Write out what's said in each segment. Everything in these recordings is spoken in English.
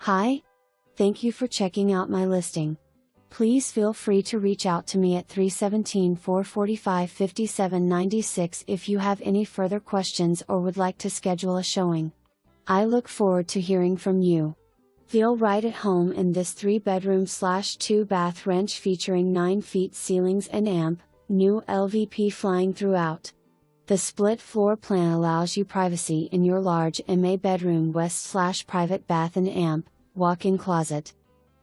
Hi! Thank you for checking out my listing. Please feel free to reach out to me at 317-445-5796 if you have any further questions or would like to schedule a showing. I look forward to hearing from you. Feel right at home in this 3-bedroom/2-bath ranch featuring 9 feet ceilings and amp, new LVP flying throughout. The split floor plan allows you privacy in your large MA bedroom west/private bath and amp, walk-in closet.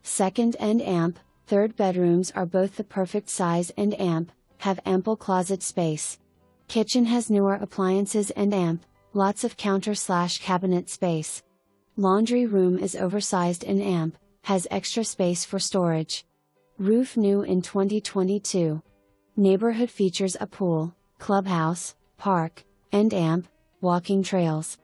Second and amp, third bedrooms are both the perfect size and amp, have ample closet space. Kitchen has newer appliances and amp, lots of counter/cabinet space. Laundry room is oversized and amp, has extra space for storage. Roof new in 2022. Neighborhood features a pool, clubhouse, park, and amp, walking trails.